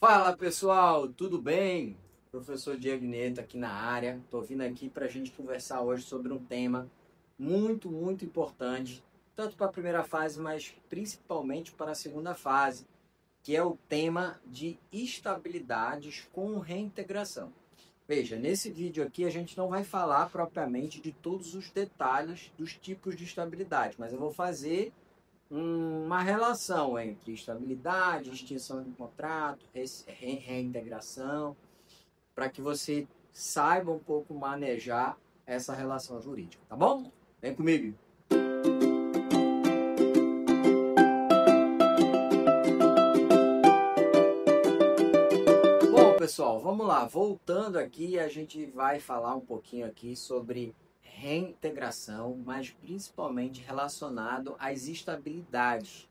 Fala pessoal, tudo bem? Professor Diego Neto aqui na área. Estou vindo aqui para a gente conversar hoje sobre um tema muito importante, tanto para a primeira fase, mas principalmente para a segunda fase, que é o tema de estabilidades com reintegração. Veja, nesse vídeo aqui a gente não vai falar propriamente de todos os detalhes dos tipos de estabilidade, mas eu vou fazer uma relação entre estabilidade, extinção de contrato, reintegração, para que você saiba um pouco manejar essa relação jurídica, tá bom? Vem comigo! Bom, pessoal, vamos lá. Voltando aqui, a gente vai falar um pouquinho aqui sobre reintegração, mas principalmente relacionado às estabilidades.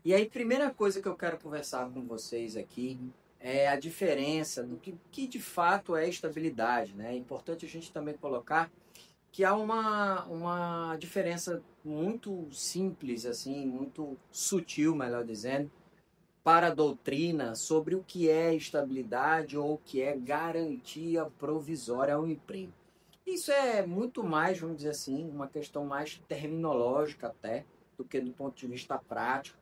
E aí, primeira coisa que eu quero conversar com vocês aqui é a diferença do que de fato é estabilidade, né? É importante a gente também colocar que há uma diferença muito simples, assim, muito sutil, melhor dizendo, para a doutrina sobre o que é estabilidade ou o que é garantia provisória ao emprego. Isso é muito mais, vamos dizer assim, uma questão mais terminológica até, do que do ponto de vista prático,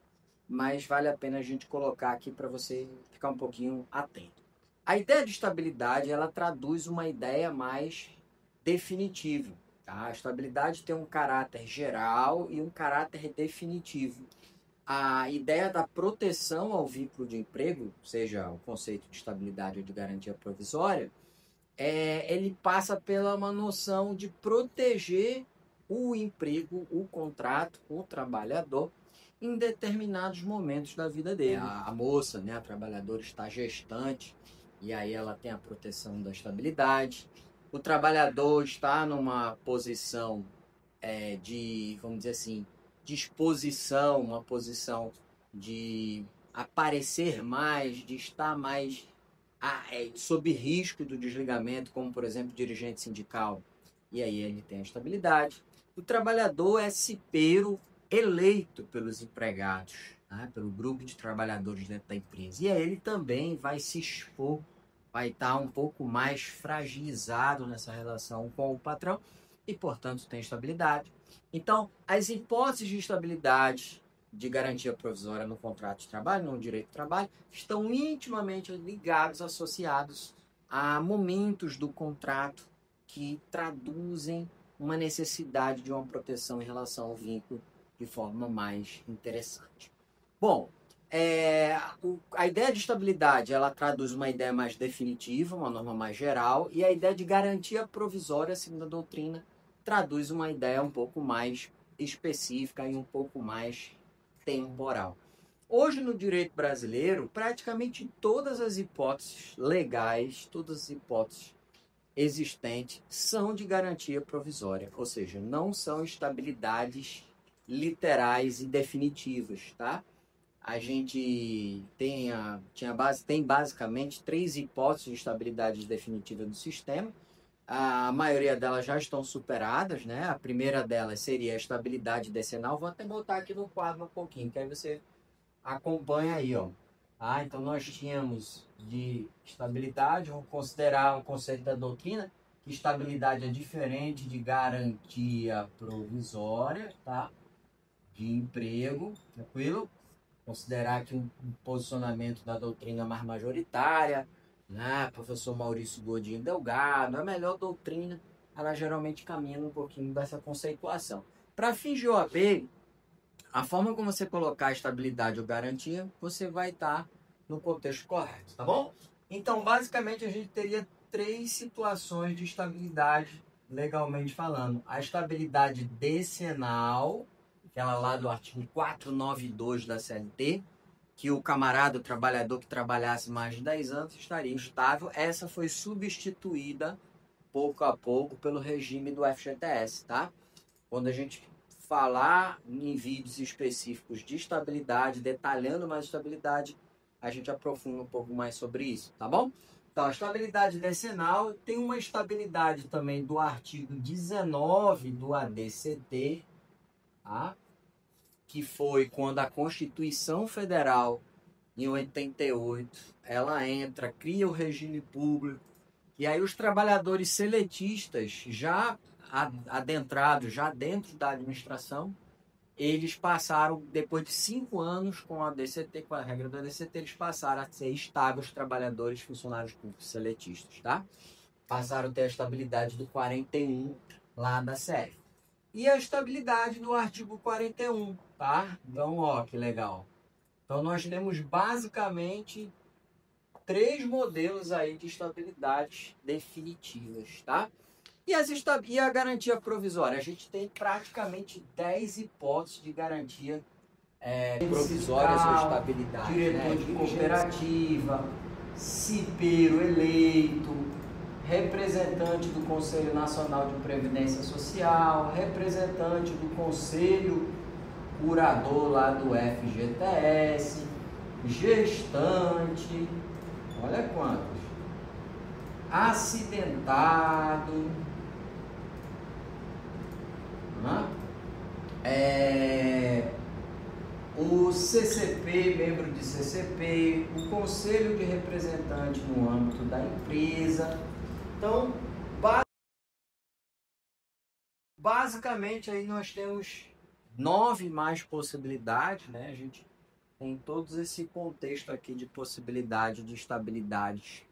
mas vale a pena a gente colocar aqui para você ficar um pouquinho atento. A ideia de estabilidade, ela traduz uma ideia mais definitiva. Tá? A estabilidade tem um caráter geral e um caráter definitivo. A ideia da proteção ao vínculo de emprego, seja o conceito de estabilidade ou de garantia provisória, ele passa pela uma noção de proteger o emprego, o contrato, o trabalhador, em determinados momentos da vida dele. A moça, né, a trabalhadora está gestante, e aí ela tem a proteção da estabilidade. O trabalhador está numa posição vamos dizer assim, de exposição, uma posição de aparecer mais, de estar mais sob risco do desligamento, como por exemplo dirigente sindical, e aí ele tem a estabilidade. O trabalhador é cipeiro eleito pelos empregados, né, pelo grupo de trabalhadores dentro da empresa, e aí ele também vai se expor, vai estar um pouco mais fragilizado nessa relação com o patrão e, portanto, tem estabilidade. Então, as hipóteses de estabilidade de garantia provisória no contrato de trabalho, no direito do trabalho, estão intimamente ligados, associados a momentos do contrato que traduzem uma necessidade de uma proteção em relação ao vínculo de forma mais interessante. Bom, a ideia de estabilidade, ela traduz uma ideia mais definitiva, uma norma mais geral, e a ideia de garantia provisória, segundo a doutrina, traduz uma ideia um pouco mais específica e um pouco mais temporal. Hoje, no direito brasileiro, praticamente todas as hipóteses legais, todas as hipóteses existentes são de garantia provisória, ou seja, não são estabilidades literais e definitivas, tá? A gente tem basicamente três hipóteses de estabilidade definitiva do sistema. A maioria delas já estão superadas, né? A primeira delas seria a estabilidade decenal. Vou até botar aqui no quadro um pouquinho, que aí você acompanha aí, ó. Então nós tínhamos de estabilidade, vamos considerar um conceito da doutrina, que estabilidade é diferente de garantia provisória, tá? De emprego, tranquilo? Considerar que um posicionamento da doutrina mais majoritária, né? Professor Maurício Godinho Delgado, a melhor doutrina, ela geralmente caminha um pouquinho dessa conceituação. Para fins de OAB, a forma como você colocar estabilidade ou garantia, você vai estar no contexto correto, tá bom? Então, basicamente, a gente teria três situações de estabilidade, legalmente falando. A estabilidade decenal, aquela lá do artigo 492 da CLT, que o camarada, o trabalhador que trabalhasse mais de 10 anos estaria estável. Essa foi substituída, pouco a pouco, pelo regime do FGTS, tá? Quando a gente falar em vídeos específicos de estabilidade, detalhando mais estabilidade, a gente aprofunda um pouco mais sobre isso, tá bom? Então, a estabilidade decenal tem uma estabilidade também do artigo 19 do ADCT, tá? Que foi quando a Constituição Federal em 88, ela entra, cria o regime público, e aí os trabalhadores seletistas, já adentrados, já dentro da administração, eles passaram, depois de 5 anos com a DCT, com a regra da DCT, eles passaram a ser estáveis trabalhadores, funcionários públicos seletistas, tá? Passaram a ter a estabilidade do 41 lá da CF. E a estabilidade do artigo 41, tá? Então, ó, que legal. Então, nós temos basicamente 3 modelos aí de estabilidades definitivas, tá? E a garantia provisória? A gente tem praticamente 10 hipóteses de garantia provisória ou estabilidade. Diretor de cooperativa, cipeiro eleito, representante do Conselho Nacional de Previdência Social, representante do Conselho Curador lá do FGTS, gestante, olha quantos, acidentado, o CCP, membro de CCP, o Conselho de Representante no âmbito da empresa. Então, basicamente aí nós temos 9 mais possibilidades, né? A gente tem todo esse contexto aqui de possibilidade de estabilidades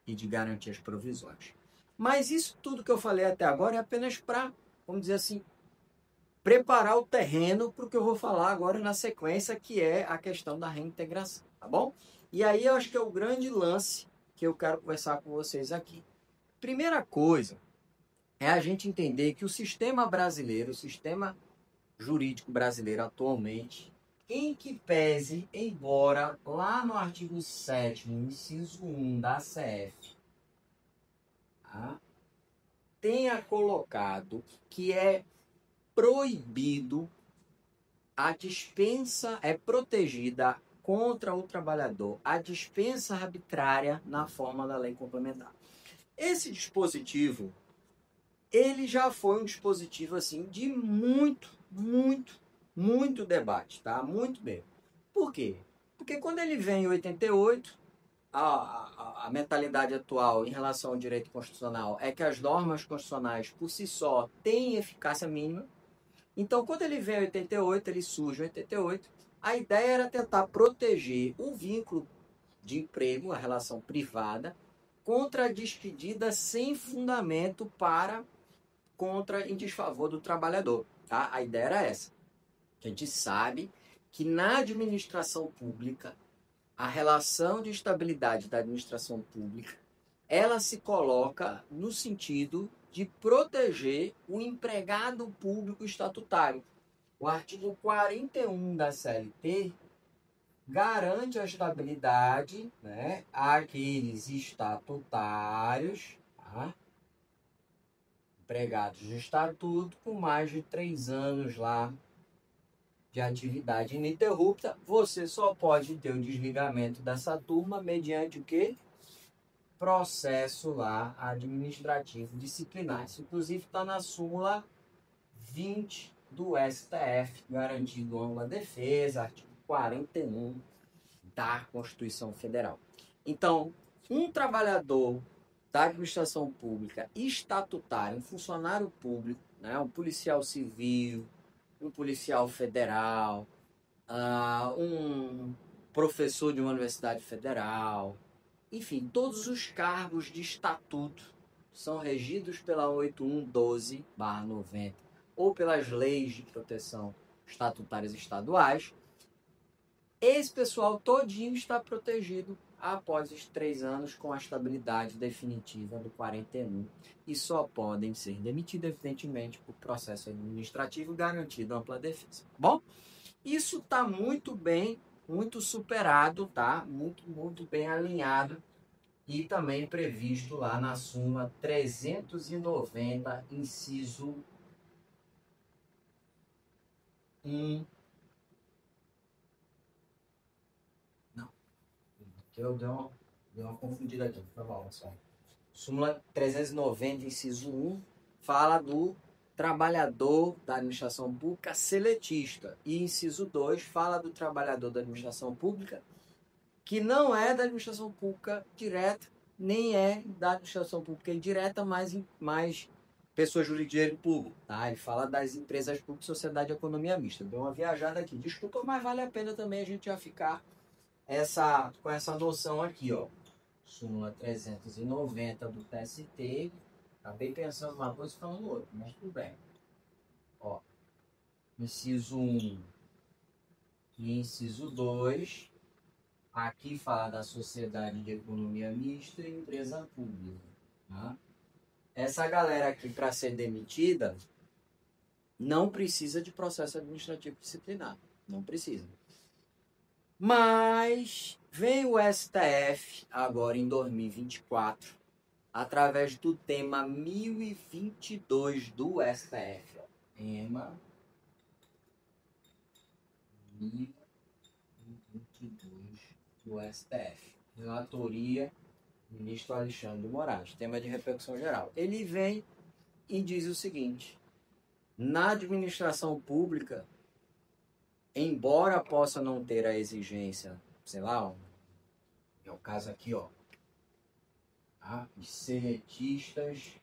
e de garantias provisórias. Mas isso tudo que eu falei até agora é apenas para, vamos dizer assim, preparar o terreno para o que eu vou falar agora na sequência, que é a questão da reintegração, tá bom? E aí eu acho que é o grande lance que eu quero conversar com vocês aqui. Primeira coisa é a gente entender que o sistema brasileiro, o sistema jurídico brasileiro atualmente, em que pese, embora lá no artigo 7º, inciso 1 da CF, tá, tenha colocado que é proibido a dispensa, é protegida contra o trabalhador a dispensa arbitrária na forma da lei complementar. Esse dispositivo, ele já foi um dispositivo assim de muito debate, tá? Muito bem. Por quê? Porque quando ele vem em 88, a mentalidade atual em relação ao direito constitucional é que as normas constitucionais por si só têm eficácia mínima. Então, quando ele vem em 88, ele surge em 88, a ideia era tentar proteger o vínculo de emprego, a relação privada, contra a despedida sem fundamento em desfavor do trabalhador. Tá? A ideia era essa. A gente sabe que na administração pública, a relação de estabilidade da administração pública, ela se coloca no sentido de proteger o empregado público estatutário. O artigo 41 da CLT garante a estabilidade, né, àqueles estatutários, tá? Empregados de estatuto com mais de 3 anos lá de atividade ininterrupta. Você só pode ter o desligamento dessa turma mediante o quê? Processo lá administrativo disciplinar. Isso, inclusive, está na súmula 20 do STF, garantindo ampla defesa, artigo 41 da Constituição Federal. Então, um trabalhador da administração pública estatutário, um funcionário público, né, um policial civil, um policial federal, um professor de uma universidade federal, enfim, todos os cargos de estatuto são regidos pela 8112/90 ou pelas leis de proteção estatutárias estaduais. Esse pessoal todinho está protegido após os 3 anos com a estabilidade definitiva do 41 e só podem ser demitidos, evidentemente, por processo administrativo garantido ampla defesa. Bom, isso está muito bem, muito superado, tá? Muito bem alinhado e também previsto lá na súmula 390, inciso 1. Não, eu dei uma confundida aqui, por favor, só. Súmula 390, inciso 1, fala do trabalhador da administração pública seletista. E inciso 2 fala do trabalhador da administração pública que não é da administração pública direta, nem é da administração pública indireta, mas pessoa jurídica de direito público. Tá? Ele fala das empresas públicas e sociedade de economia mista. Deu uma viajada aqui. Desculpa, mas vale a pena também a gente já ficar com essa noção aqui, ó. Súmula 390 do TST. Acabei pensando uma coisa e falando outra, mas tudo bem. Ó, inciso 1 e inciso 2. Aqui fala da sociedade de economia mista e empresa pública. Tá? Essa galera aqui, para ser demitida, não precisa de processo administrativo disciplinar. Não precisa. Mas vem o STF, agora em 2024, através do tema 1022 do STF. Ó. Tema 1022 do STF. Relatoria do ministro Alexandre de Moraes. Tema de repercussão geral. Ele vem e diz o seguinte: na administração pública, embora possa não ter a exigência, sei lá, é o caso aqui, ó, tá? Os cientistas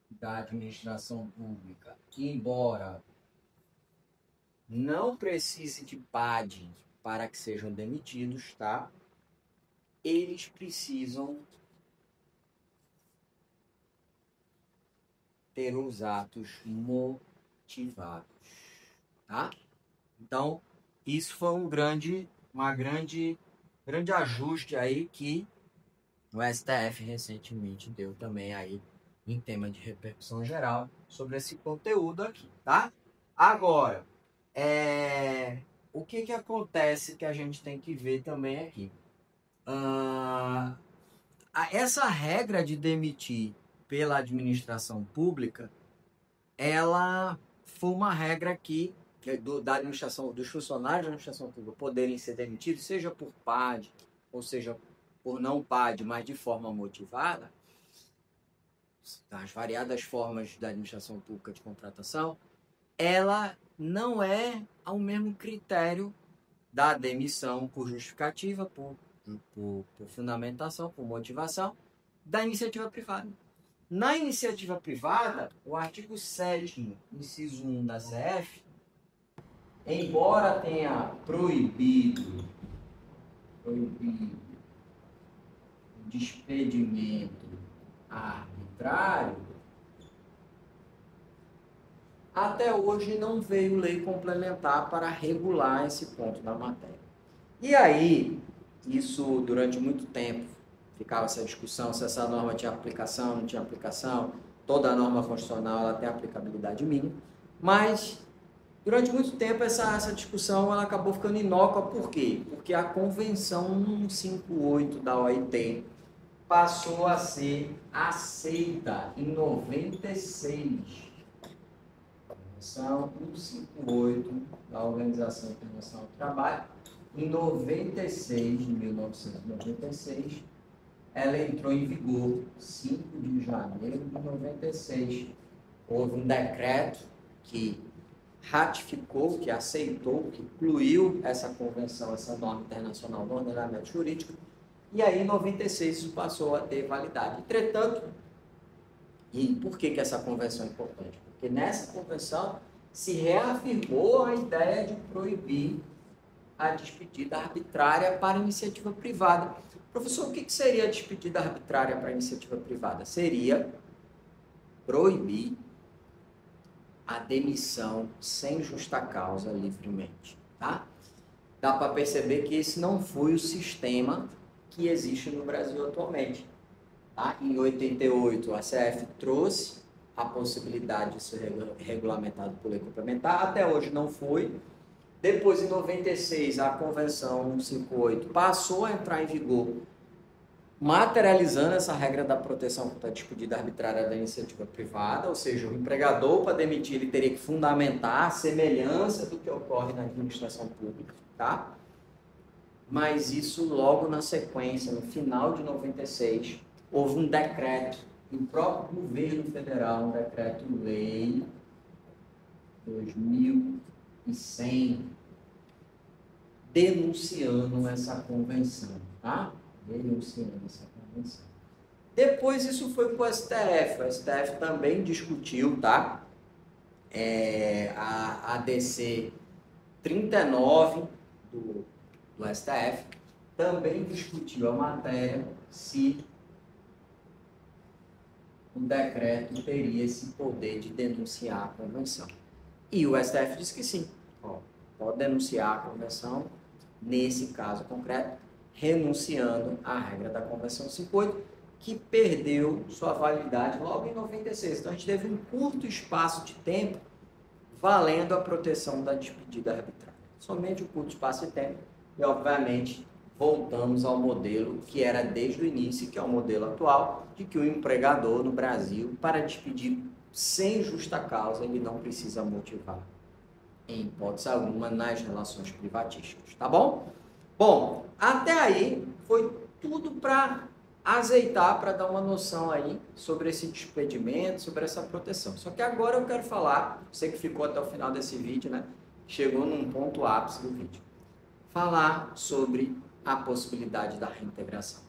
da administração pública, embora não precise de PAD para que sejam demitidos, tá? Eles precisam ter os atos motivados, tá? Então, isso foi um grande ajuste aí que o STF recentemente deu também aí em tema de repercussão geral sobre esse conteúdo aqui, tá? Agora, o que acontece que a gente tem que ver também aqui? Essa regra de demitir pela administração pública, ela foi uma regra que da administração, dos funcionários da administração pública poderem ser demitidos, seja por PAD, ou seja, por não PAD, mas de forma motivada, as variadas formas da administração pública de contratação, ela não é ao mesmo critério da demissão por justificativa, por fundamentação, por motivação, da iniciativa privada. Na iniciativa privada, o artigo 7º, inciso 1 da CF, embora tenha proibido o despedimento arbitrário, até hoje não veio lei complementar para regular esse ponto da matéria. E aí, isso durante muito tempo ficava essa discussão se essa norma tinha aplicação, não tinha aplicação. Toda norma constitucional ela tem aplicabilidade mínima, mas durante muito tempo essa discussão ela acabou ficando inócua. Por quê? Porque a Convenção 158 da OIT passou a ser aceita em 96. Convenção 158 da Organização Internacional do Trabalho, em 96, de 1996, ela entrou em vigor 5 de janeiro de 96. Houve um decreto que ratificou, que aceitou, que incluiu essa convenção, essa norma internacional no ordenamento jurídico, e aí em 96 isso passou a ter validade. Entretanto, e por que essa convenção é importante? Porque nessa convenção se reafirmou a ideia de proibir a despedida arbitrária para iniciativa privada. Professor, o que seria a despedida arbitrária para iniciativa privada? Seria proibir a demissão sem justa causa livremente, tá? Dá para perceber que esse não foi o sistema que existe no Brasil atualmente. Tá? Em 88, a CF trouxe a possibilidade de ser regulamentado por lei complementar, até hoje não foi. Depois, em 96, a Convenção 158 passou a entrar em vigor, materializando essa regra da proteção contra a despedida arbitrária da iniciativa privada, ou seja, o empregador, para demitir, ele teria que fundamentar a semelhança do que ocorre na administração pública, tá? Mas isso logo na sequência, no final de 96, houve um decreto do próprio governo federal, um decreto-lei 2100 denunciando essa convenção, tá? Denunciando essa convenção. Depois isso foi para o STF. O STF também discutiu, tá? A ADC 39 do STF também discutiu a matéria se o decreto teria esse poder de denunciar a convenção. E o STF disse que sim, pode denunciar a convenção, nesse caso concreto, renunciando à regra da Convenção 58, que perdeu sua validade logo em 96. Então a gente teve um curto espaço de tempo valendo a proteção da despedida arbitrária. Somente um curto espaço de tempo e, obviamente, voltamos ao modelo que era desde o início, que é o modelo atual, de que o empregador no Brasil, para despedir sem justa causa, ele não precisa motivar, em hipótese alguma, nas relações privatísticas, tá bom? Bom, até aí foi tudo para azeitar, para dar uma noção aí sobre esse despedimento, sobre essa proteção. Só que agora eu quero falar, você que ficou até o final desse vídeo, né? Chegou num ponto ápice do vídeo. Falar sobre a possibilidade da reintegração.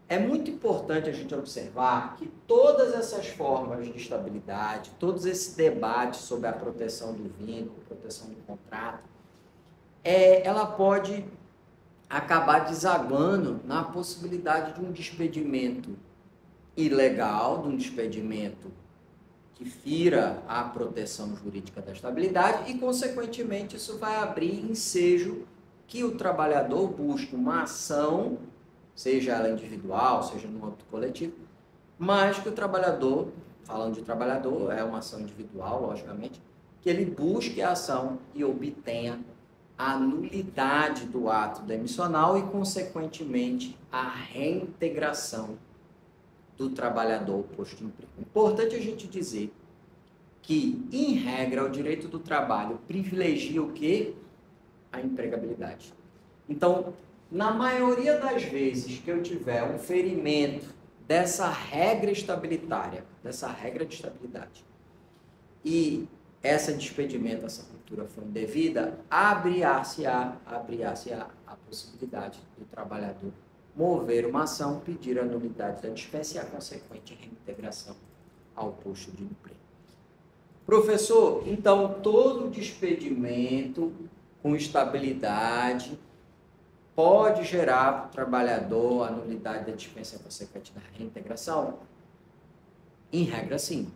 É muito importante a gente observar que todas essas formas de estabilidade, todos esses debates sobre a proteção do vínculo, proteção do contrato, ela pode acabar desaguando na possibilidade de um despedimento ilegal, de um despedimento que fira a proteção jurídica da estabilidade e, consequentemente, isso vai abrir ensejo que o trabalhador busque uma ação, seja ela individual, seja no âmbito coletivo, mas que o trabalhador, falando de trabalhador, é uma ação individual, logicamente, que ele busque a ação e obtenha a nulidade do ato demissional e, consequentemente, a reintegração do trabalhador posto em emprego. Importante a gente dizer que, em regra, o direito do trabalho privilegia o quê? A empregabilidade. Então, na maioria das vezes que eu tiver um ferimento dessa regra estabilitária, dessa regra de estabilidade, e essa despedimento, essa ruptura foi indevida, abre-se-á a possibilidade do trabalhador mover uma ação, pedir a nulidade da dispensa e a consequente reintegração ao posto de emprego. Professor, então todo despedimento com estabilidade pode gerar para o trabalhador a nulidade da dispensa consequente da reintegração? Em regra, sim.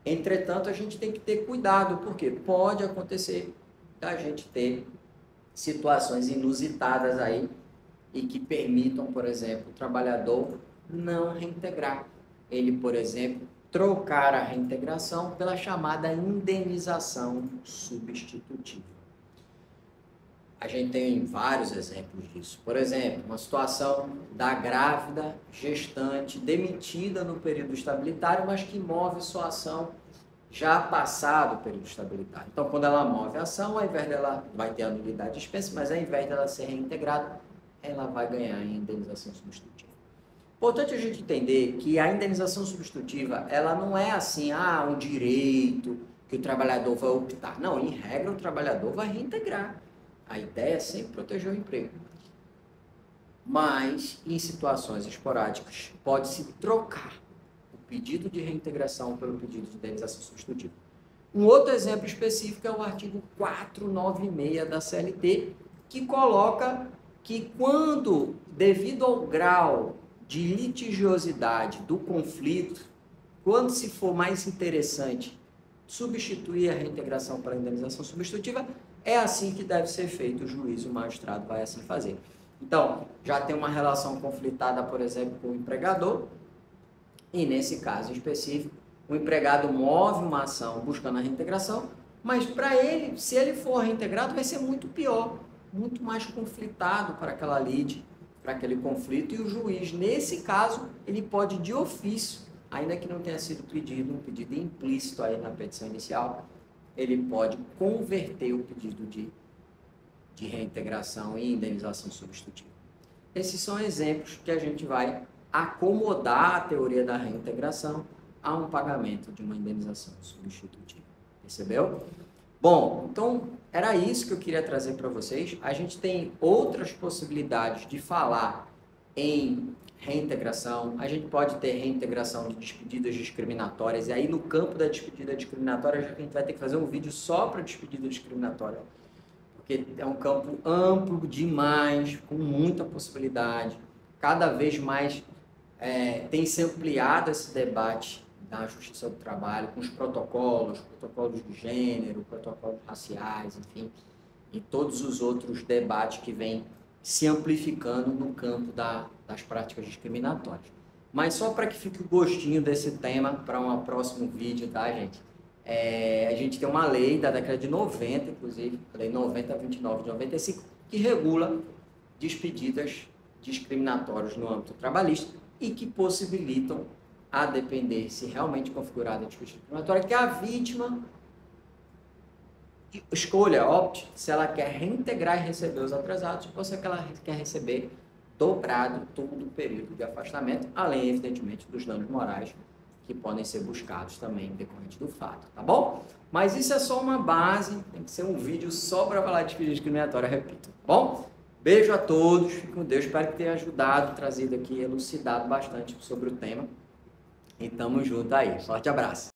Entretanto, a gente tem que ter cuidado, porque pode acontecer da gente ter situações inusitadas aí e que permitam, por exemplo, o trabalhador não reintegrar. Ele, por exemplo, trocar a reintegração pela chamada indenização substitutiva. A gente tem vários exemplos disso. Por exemplo, uma situação da grávida, gestante, demitida no período estabilitário, mas que move sua ação já passado o período estabilitário. Então, quando ela move a ação, ao invés dela vai ter a nulidade de dispensa, mas ao invés dela ser reintegrada, ela vai ganhar a indenização substitutiva. Importante a gente entender que a indenização substitutiva, ela não é assim, um direito que o trabalhador vai optar. Não, em regra, o trabalhador vai reintegrar. A ideia é sempre proteger o emprego. Mas, em situações esporádicas, pode-se trocar o pedido de reintegração pelo pedido de indenização substitutiva. Um outro exemplo específico é o artigo 496 da CLT, que coloca que quando, devido ao grau de litigiosidade do conflito, quando se for mais interessante substituir a reintegração para a indenização substitutiva, é assim que deve ser feito, o juiz, o magistrado vai assim fazer. Então, já tem uma relação conflitada, por exemplo, com o empregador, e nesse caso específico, o empregado move uma ação buscando a reintegração, mas para ele, se ele for reintegrado, vai ser muito pior, muito mais conflitado para aquela lide, para aquele conflito, e o juiz, nesse caso, ele pode de ofício, ainda que não tenha sido pedido, um pedido implícito aí na petição inicial, ele pode converter o pedido de reintegração e indenização substitutiva. Esses são exemplos que a gente vai acomodar a teoria da reintegração a um pagamento de uma indenização substitutiva. Percebeu? Bom, então era isso que eu queria trazer para vocês. A gente tem outras possibilidades de falar em reintegração. A gente pode ter reintegração de despedidas discriminatórias. E aí, no campo da despedida discriminatória, a gente vai ter que fazer um vídeo só para despedida discriminatória, porque é um campo amplo demais, com muita possibilidade. Cada vez mais tem se ampliado esse debate da Justiça do Trabalho, com os protocolos de gênero, protocolos raciais, enfim, e todos os outros debates que vêm se amplificando no campo das práticas discriminatórias. Mas só para que fique o gostinho desse tema para um próximo vídeo, tá, gente? A gente tem uma lei da década de 90, inclusive, a Lei 9029 de 95, que regula despedidas discriminatórias no âmbito trabalhista e que possibilitam, a depender se realmente configurada a despedida discriminatória, que a vítima escolha, opte, se ela quer reintegrar e receber os atrasados ou se ela quer receber dobrado todo o período de afastamento, além, evidentemente, dos danos morais que podem ser buscados também decorrentes do fato, tá bom? Mas isso é só uma base, tem que ser um vídeo só para falar de despedida discriminatória, repito, tá bom? Beijo a todos, fique com Deus, espero que tenha ajudado, trazido aqui, elucidado bastante sobre o tema. E tamo junto aí, forte abraço!